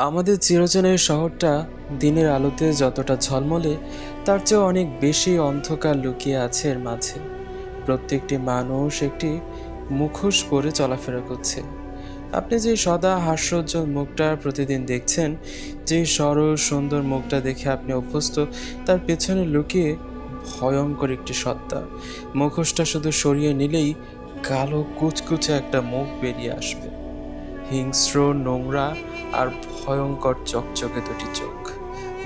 আমাদের চিরচেনা এই শহরটা দিনের আলোতে যতটা ঝলমলে, তার চেয়ে অনেক বেশি অন্ধকার লুকিয়ে আছে এর মাঝে। প্রত্যেকটি মানুষ একটি মুখোশ পরে চলাফেরা করছে। আপনি যে সদা হাস্যোজ্জ্বল মুখটা প্রতিদিন দেখছেন, যে সরল সুন্দর মুখটা দেখে আপনি অভ্যস্ত, তার পেছনে লুকিয়ে ভয়ঙ্কর একটি সত্তা। মুখোশটা শুধু সরিয়ে নিলেই কালো কুচকুচে একটা মুখ বেরিয়ে আসবে। হিংস্র, নোংরা আর ভয়ঙ্কর চকচকে দুটি চোখ,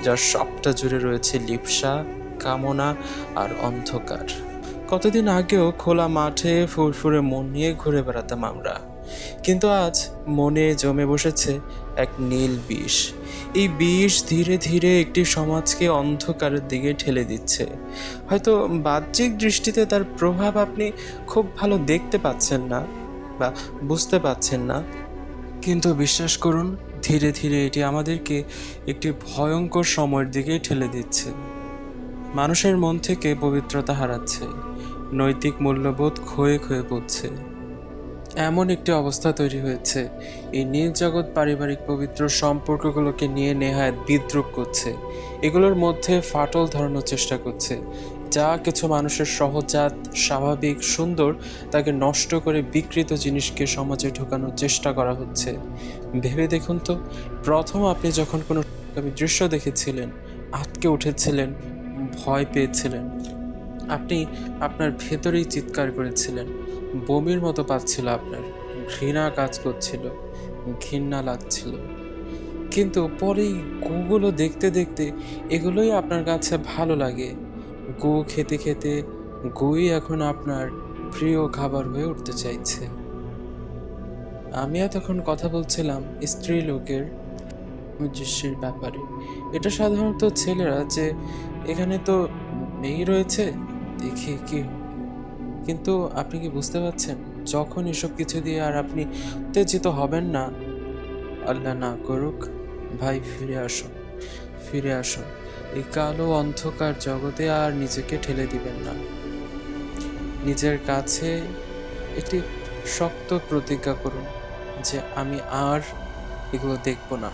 যার সবটা জুড়ে রয়েছে লিপ্সা, কামনা আর অন্ধকার। কতদিন আগেও খোলা মাঠে ফুরফুরে মন নিয়ে ঘুরে বেড়াতাম আমরা, কিন্তু আজ মনে জমে বসেছে এক নীল বিষ। এই বিষ ধীরে ধীরে একটি সমাজকে অন্ধকারের দিকে ঠেলে দিচ্ছে। হয়তো বাহ্যিক দৃষ্টিতে তার প্রভাব আপনি খুব ভালো দেখতে পাচ্ছেন না বা বুঝতে পাচ্ছেন না, কিন্তু বিশ্বাস করুন, ধীরে ধীরে এটি আমাদেরকে একটি ভয়ঙ্কর সময়ের দিকে ঠেলে দিচ্ছে। মানুষের মন থেকে পবিত্রতা হারাচ্ছে, নৈতিক মূল্যবোধ ক্ষয়ে ক্ষয়ে পড়ছে। এমন একটি অবস্থা তৈরি হয়েছে, এই নীল জগৎ পারিবারিক পবিত্র সম্পর্কগুলোকে নিয়ে নেহায়েত বিদ্রূপ করছে। এগুলোর মধ্যে ফাটল ধরানোর চেষ্টা করছে। যা কিছু মানুষের সহজাত, স্বাভাবিক, সুন্দর, তাকে নষ্ট করে বিকৃত জিনিসকে সমাজে ঢোকানোর চেষ্টা করা হচ্ছে। ভেবে দেখুন তো, প্রথম আপনি যখন কোনো দৃশ্য দেখেছিলেন, আটকে উঠেছিলেন, ভয় পেয়েছিলেন, আপনি আপনার ভেতরেই চিৎকার করেছিলেন, বমির মতো পাচ্ছিল আপনার, ঘৃণা কাজ করছিল, ঘৃণা লাগছিল। কিন্তু পরেই গুগুলো দেখতে দেখতে এগুলোই আপনার কাছে ভালো লাগে। গু খেতে খেতে গুই এখন আপনার প্রিয় খাবার হয়ে উঠতে চাইছে। আমি এতক্ষণ কথা বলছিলাম স্ত্রী লোকের দৃশ্যের ব্যাপারে। এটা সাধারণত ছেলেরা যে এখানে তো মেয়ে রয়েছে, দেখে কি হবে? কিন্তু আপনি কি বুঝতে পারছেন, যখন এসব কিছু দিয়ে আর আপনি উত্তেজিত হবেন না, আল্লাহ না করুক, ভাই ফিরে আসুন, ফিরে আসুন। এই কালো অন্ধকার জগতে আর নিজেকে ঠেলে দিবেন না। নিজের কাছে একটি শক্ত প্রতিজ্ঞা করুন যে আমি আর এগুলো দেখব না।